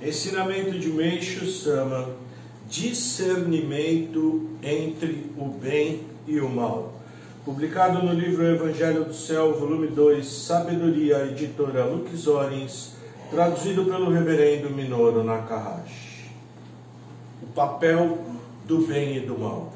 Ensinamento de Meishu Sama, discernimento entre o bem e o mal. Publicado no livro Evangelho do Céu, volume 2, Sabedoria, editora Lucis Orens, traduzido pelo reverendo Minoru Nakahashi. O papel do bem e do mal.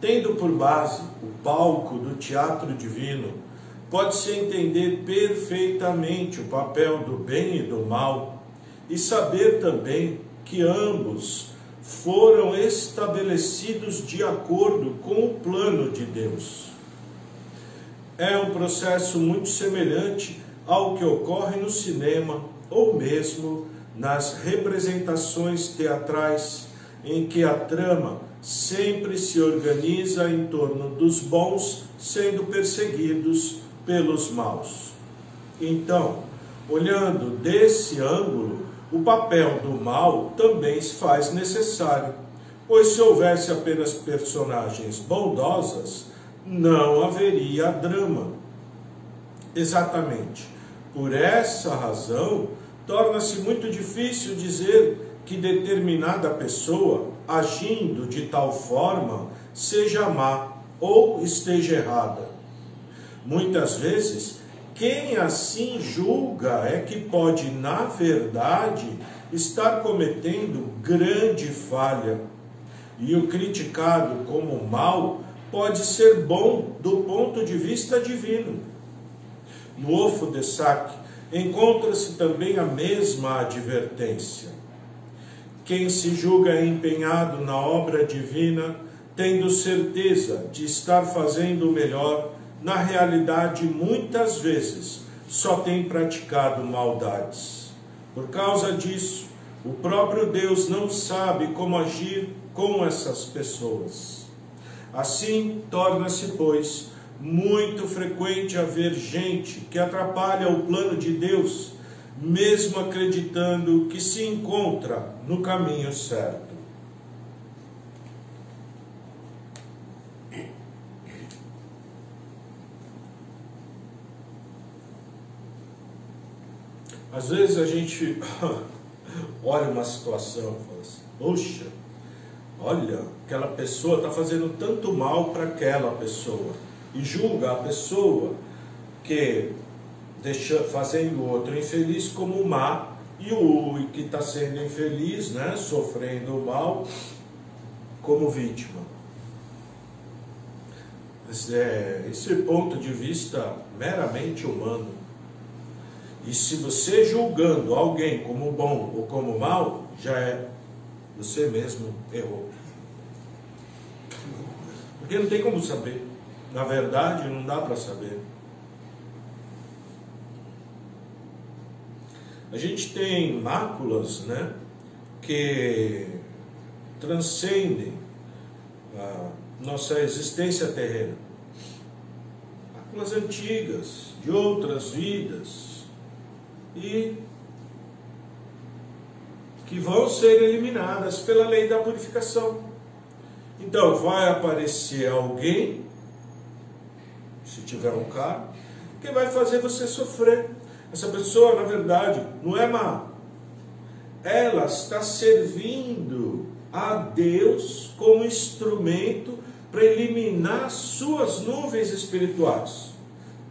Tendo por base o palco do teatro divino, pode-se entender perfeitamente o papel do bem e do mal e saber também que ambos foram estabelecidos de acordo com o plano de Deus. É um processo muito semelhante ao que ocorre no cinema ou mesmo nas representações teatrais, em que a trama sempre se organiza em torno dos bons sendo perseguidos pelos maus. Então, olhando desse ângulo, o papel do mal também se faz necessário, pois se houvesse apenas personagens bondosas, não haveria drama. Exatamente por essa razão, torna-se muito difícil dizer que determinada pessoa, agindo de tal forma, seja má ou esteja errada. Muitas vezes, quem assim julga é que pode, na verdade, estar cometendo grande falha. E o criticado como mal pode ser bom do ponto de vista divino. No Ofo de Sak encontra-se também a mesma advertência. Quem se julga empenhado na obra divina, tendo certeza de estar fazendo o melhor, na realidade, muitas vezes, só tem praticado maldades. Por causa disso, o próprio Deus não sabe como agir com essas pessoas. Assim, torna-se, pois, muito frequente haver gente que atrapalha o plano de Deus, mesmo acreditando que se encontra no caminho certo. Às vezes a gente olha uma situação e fala assim, poxa, olha, aquela pessoa está fazendo tanto mal para aquela pessoa, e julga a pessoa que fazendo o outro infeliz como má, e o que está sendo infeliz, né, sofrendo o mal, como vítima. Esse ponto de vista meramente humano. E se você julgando alguém como bom ou como mal, você mesmo errou. Porque não tem como saber. Na verdade, não dá para saber. A gente tem máculas, né, que transcendem a nossa existência terrena. Máculas antigas, de outras vidas, e que vão ser eliminadas pela lei da purificação. Então vai aparecer alguém, se tiver um carro, que vai fazer você sofrer. Essa pessoa, na verdade, não é má. Ela está servindo a Deus como instrumento para eliminar suas nuvens espirituais.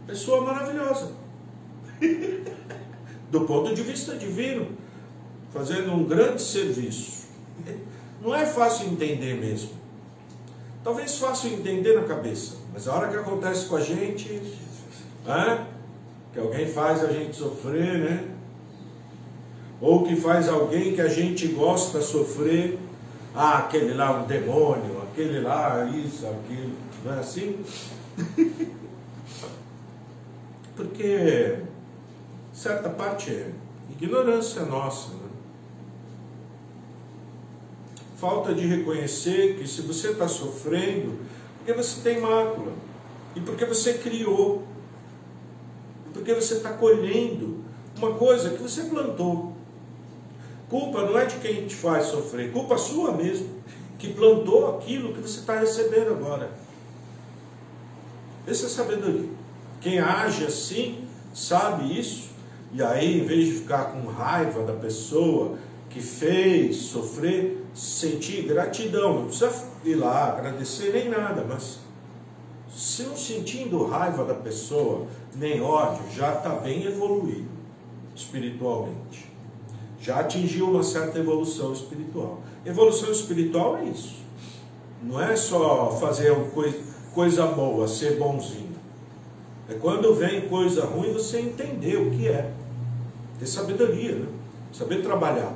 Pessoa maravilhosa. Do ponto de vista divino, fazendo um grande serviço. Não é fácil entender mesmo. Talvez fácil entender na cabeça, mas a hora que acontece com a gente, que alguém faz a gente sofrer, né? Ou que faz alguém que a gente gosta sofrer, aquele lá um demônio, aquele lá isso, aquilo, não é assim? Porque certa parte é ignorância nossa, né? Falta de reconhecer que se você está sofrendo, porque você tem mácula, e porque você criou, e porque você está colhendo uma coisa que você plantou. Culpa não é de quem te faz sofrer, culpa sua mesmo, que plantou aquilo que você está recebendo agora. Essa é a sabedoria. Quem age assim, sabe isso, E aí, em vez de ficar com raiva da pessoa que fez sofrer, sentir gratidão. Não precisa ir lá agradecer nem nada, mas se não sentindo raiva da pessoa, nem ódio, já está bem evoluído espiritualmente. Já atingiu uma certa evolução espiritual. Evolução espiritual é isso. Não é só fazer coisa boa, ser bonzinho. É quando vem coisa ruim você entender o que é. Ter sabedoria, né? Saber trabalhar.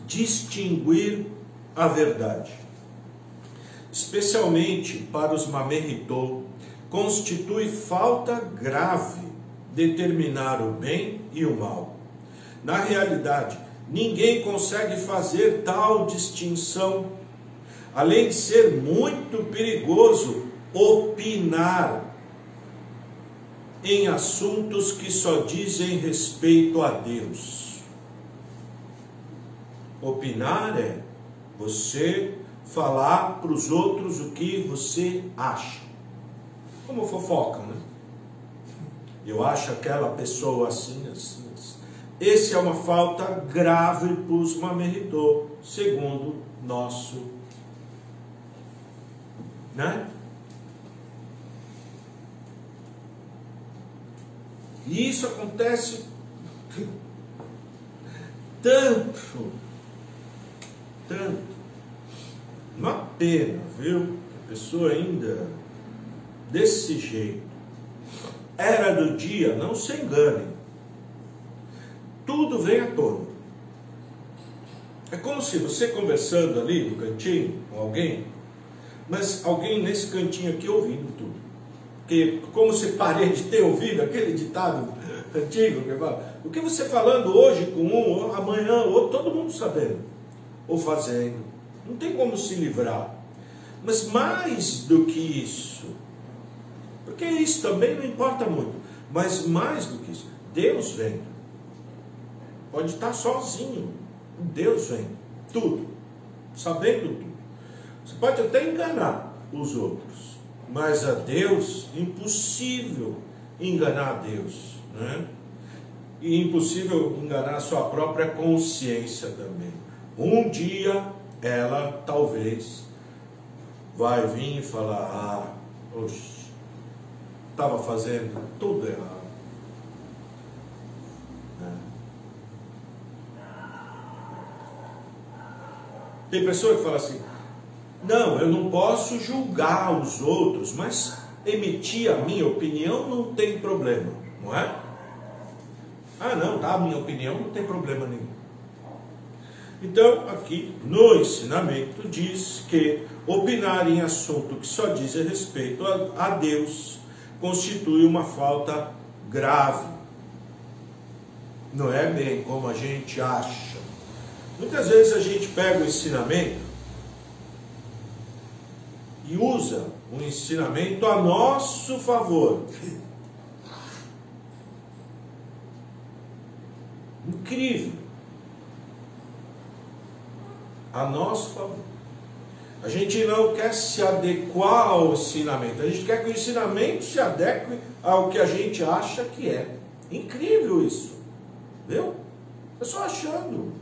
Distinguir a verdade. Especialmente para os mamerritô, constitui falta grave determinar o bem e o mal. Na realidade, ninguém consegue fazer tal distinção, além de ser muito perigoso opinar em assuntos que só dizem respeito a Deus. Opinar é você falar para os outros o que você acha. Como fofoca, né? Eu acho aquela pessoa assim, assim, assim. Esse é uma falta grave para os mamerritô, segundo nosso, né? E isso acontece tanto. Uma pena, viu? A pessoa ainda desse jeito. Era do dia, não se enganem. Tudo vem à tona. É como se você conversando ali no cantinho com alguém, mas alguém nesse cantinho aqui ouvindo tudo. Porque como se parei de ter ouvido aquele ditado antigo que fala, o que você falando hoje com um, amanhã outro, todo mundo sabendo. Ou fazendo. Não tem como se livrar. Mas mais do que isso, porque isso também não importa muito, mas mais do que isso, Deus vendo. Pode estar sozinho, Deus vendo tudo, sabendo tudo. Você pode até enganar os outros, mas a Deus, impossível enganar a Deus, né? E impossível enganar a sua própria consciência também. Um dia ela talvez vai vir e falar, oxe, estava fazendo tudo errado. Tem pessoa que fala assim, não, eu não posso julgar os outros, mas emitir a minha opinião não tem problema, não é? Ah não, tá, a minha opinião não tem problema nenhum. Então, aqui no ensinamento diz que opinar em assunto que só diz respeito a Deus constitui uma falta grave. Não é bem como a gente acha. Muitas vezes a gente pega o ensinamento e usa o ensinamento a nosso favor. Incrível. A nosso favor. A gente não quer se adequar ao ensinamento. A gente quer que o ensinamento se adeque ao que a gente acha que é. Incrível isso. Viu? É só achando.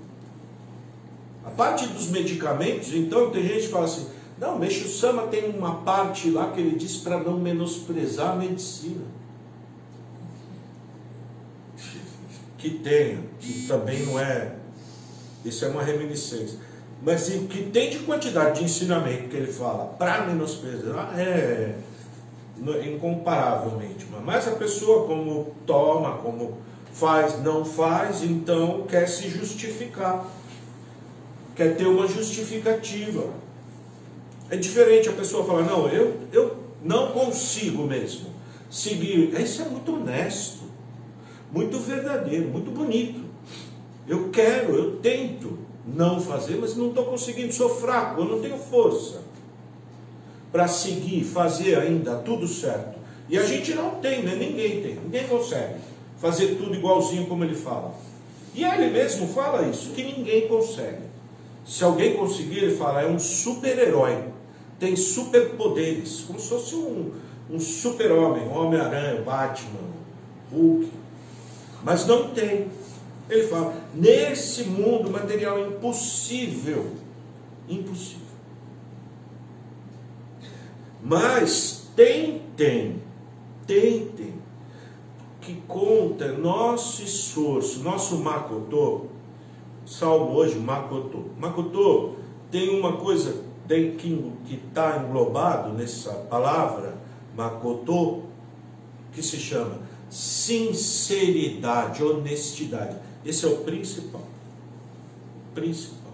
A parte dos medicamentos, então, tem gente que fala assim, não, Meixo Sama tem uma parte lá que ele diz para não menosprezar a medicina. Que tem, que também não é, isso é uma reminiscência. Mas o que tem de quantidade de ensinamento que ele fala para menosprezar é incomparavelmente. Mas a pessoa como toma, como faz, não faz, então quer se justificar. Quer ter uma justificativa. É diferente a pessoa falar, não, eu não consigo mesmo seguir. Isso é muito honesto, muito verdadeiro, muito bonito. Eu quero, eu tento não fazer, mas não estou conseguindo, sou fraco, eu não tenho força para seguir, fazer ainda tudo certo. E a gente não tem, né? Ninguém consegue fazer tudo igualzinho como ele fala. E ele mesmo fala isso, que ninguém consegue. Se alguém conseguir, ele fala, é um super-herói, tem superpoderes, como se fosse um super-homem, um Homem-Aranha, Batman, Hulk, mas não tem. Ele fala, nesse mundo material impossível, impossível. Mas tentem, que conta nosso esforço, nosso Makotô. Salmo hoje, Makotô. Makotô tem uma coisa que está englobado nessa palavra, Makotô, que se chama sinceridade, honestidade. Esse é o principal. Principal.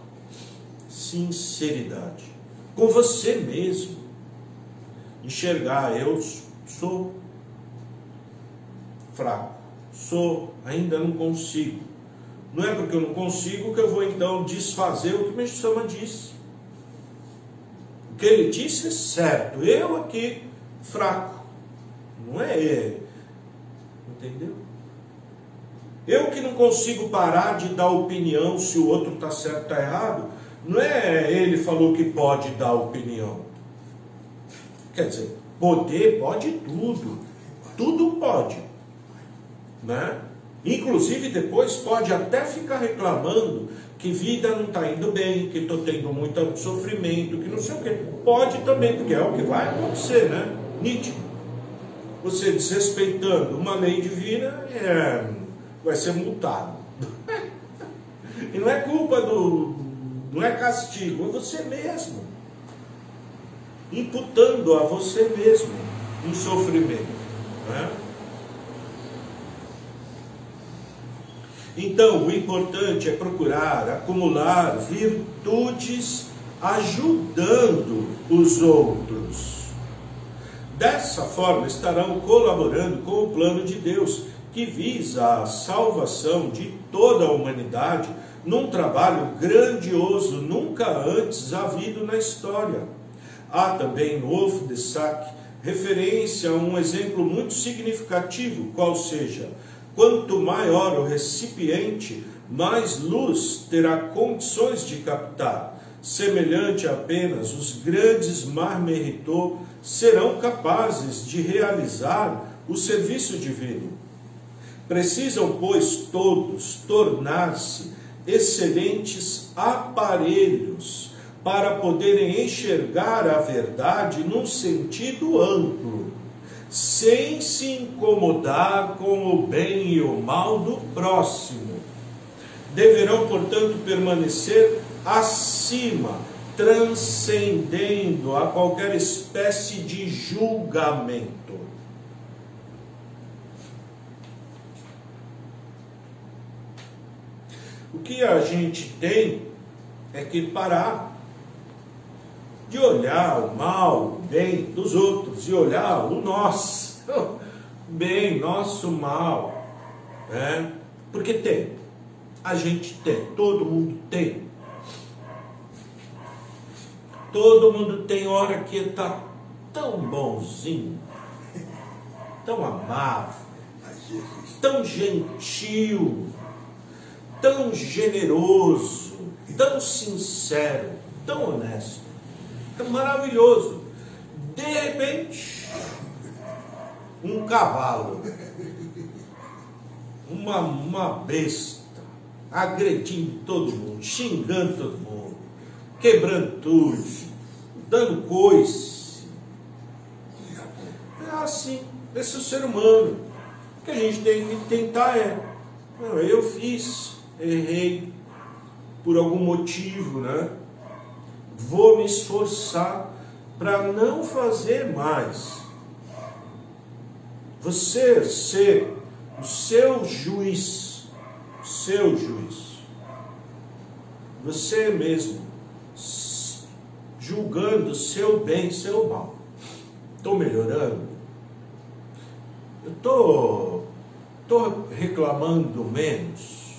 Sinceridade. Com você mesmo. Enxergar, eu sou fraco. Ainda não consigo. Não é porque eu não consigo que eu vou então desfazer o que meu Shama disse. O que ele disse é certo. Eu aqui, fraco. Não é ele. Entendeu? Eu que não consigo parar de dar opinião se o outro está certo ou está errado. Não é ele falou que pode dar opinião. Quer dizer, poder pode tudo. Tudo pode. Né? Inclusive depois pode até ficar reclamando que vida não está indo bem, que estou tendo muito sofrimento, que não sei o quê. Pode também, porque é o que vai acontecer, né? Nítido. Você desrespeitando uma lei divina, vai ser multado. E não é culpa não é castigo, é você mesmo. Imputando a você mesmo um sofrimento. Né? Então, o importante é procurar acumular virtudes ajudando os outros. Dessa forma, estarão colaborando com o plano de Deus, que visa a salvação de toda a humanidade num trabalho grandioso, nunca antes havido na história. Há também no Of de Sac referência a um exemplo muito significativo, qual seja, quanto maior o recipiente, mais luz terá condições de captar. Semelhante apenas, os grandes Marmeritô serão capazes de realizar o serviço divino. Precisam, pois, todos tornar-se excelentes aparelhos para poderem enxergar a verdade num sentido amplo, sem se incomodar com o bem e o mal do próximo. Deverão, portanto, permanecer acima, transcendendo a qualquer espécie de julgamento. O que a gente tem é que parar de olhar o mal, o bem dos outros, e olhar o nosso bem, nosso mal. Né? Porque tem. A gente tem. Todo mundo tem. Todo mundo tem hora que está tão bonzinho, tão amável, tão gentil, tão generoso, tão sincero, tão honesto, tão maravilhoso. De repente, um cavalo, uma besta, agredindo todo mundo, xingando todo mundo, quebrando tudo, dando coice. É assim, esse é o ser humano. O que a gente tem que tentar eu fiz, errei por algum motivo, né? Vou me esforçar para não fazer mais. Você ser o seu juiz, você mesmo, julgando seu bem, seu mal. Estou melhorando? Eu estou reclamando menos?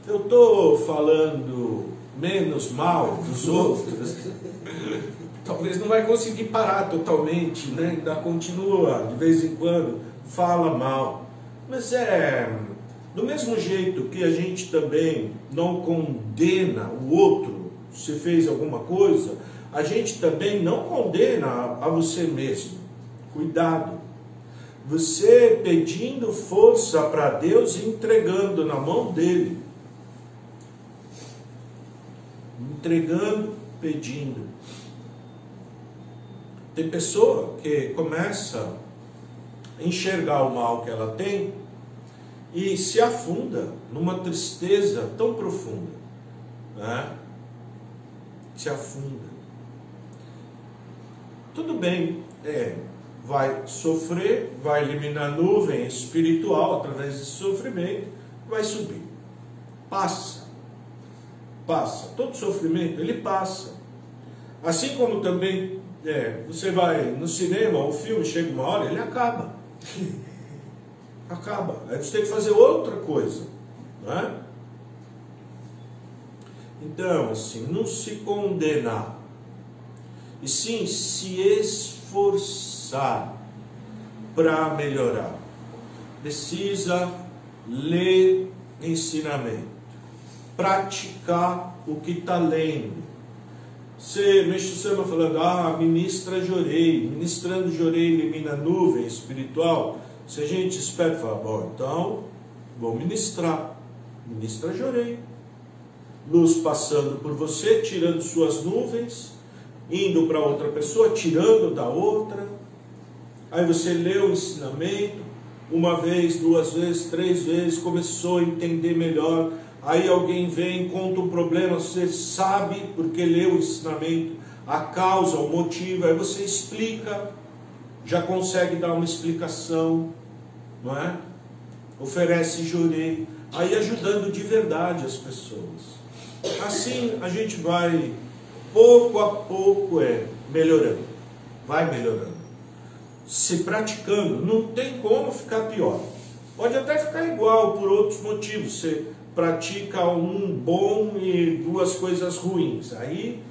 Eu estou falando menos mal dos outros? Talvez não vai conseguir parar totalmente, né? Ainda continua, de vez em quando, fala mal. Mas do mesmo jeito que a gente também não condena o outro se fez alguma coisa, a gente também não condena a você mesmo. Cuidado. Você pedindo força para Deus e entregando na mão dele. Entregando, pedindo. Tem pessoa que começa a enxergar o mal que ela tem e se afunda numa tristeza tão profunda, né? Se afunda. Tudo bem, vai sofrer, vai eliminar nuvem espiritual através desse sofrimento, vai subir. Passa. Todo sofrimento, ele passa. Assim como também, você vai no cinema, o filme chega uma hora, ele acaba. Acaba. Aí você tem que fazer outra coisa, não é? Então, assim, não se condenar, e sim se esforçar para melhorar. Precisa ler ensinamento, praticar o que está lendo. Você mexe o cérebro falando, ministra Jorei, ministrando Jorei elimina nuvem espiritual. Se a gente espera e fala, bom, então vou ministra Jorei. Luz passando por você, tirando suas nuvens, indo para outra pessoa, tirando da outra. Aí você leu o ensinamento, uma vez, duas vezes, três vezes, começou a entender melhor. Aí alguém vem, conta um problema, você sabe porque leu o ensinamento, a causa, o motivo, aí você explica, já consegue dar uma explicação, não é? Oferece Jorei, aí ajudando de verdade as pessoas. Assim a gente vai, pouco a pouco, melhorando, vai melhorando. Se praticando, não tem como ficar pior. Pode até ficar igual por outros motivos, você pratica um bom e duas coisas ruins, aí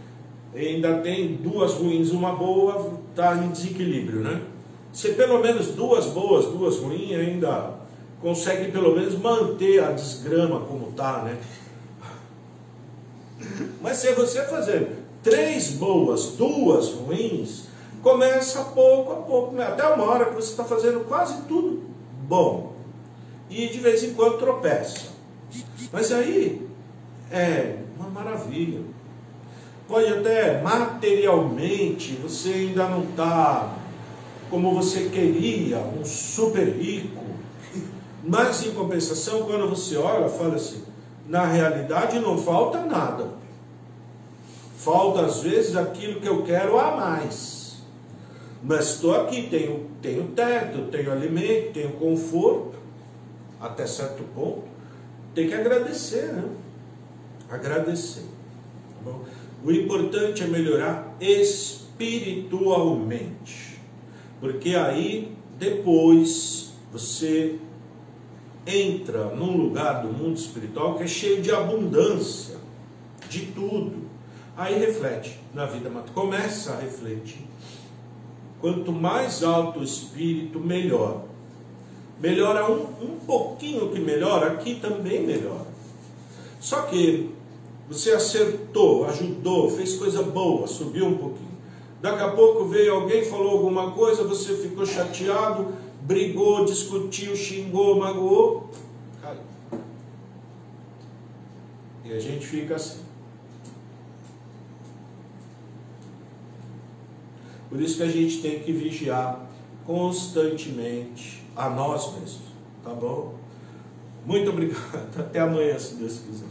ainda tem duas ruins, uma boa, está em desequilíbrio, né? Se pelo menos duas boas, duas ruins, ainda consegue pelo menos manter a desgrama como está, né? Mas se você fazer três boas, duas ruins, começa pouco a pouco, até uma hora que você está fazendo quase tudo bom, e de vez em quando tropeça. Mas aí é uma maravilha. Pode até materialmente você ainda não está como você queria, um super rico, mas em compensação, quando você olha, fala assim, na realidade não falta nada. Falta às vezes aquilo que eu quero a mais. Mas estou aqui, tenho teto, tenho alimento, tenho conforto, até certo ponto. Tem que agradecer, né? Agradecer. Tá bom? O importante é melhorar espiritualmente. Porque aí, depois, você entra num lugar do mundo espiritual que é cheio de abundância, de tudo. Aí reflete na vida material. Começa a refletir. Quanto mais alto o espírito, melhor. Melhora um pouquinho que melhora, aqui também melhora. Só que você acertou, ajudou, fez coisa boa, subiu um pouquinho. Daqui a pouco veio alguém, falou alguma coisa, você ficou chateado, brigou, discutiu, xingou, magoou, caiu. E a gente fica assim. Por isso que a gente tem que vigiar constantemente a nós mesmos, tá bom? Muito obrigado, até amanhã, se Deus quiser.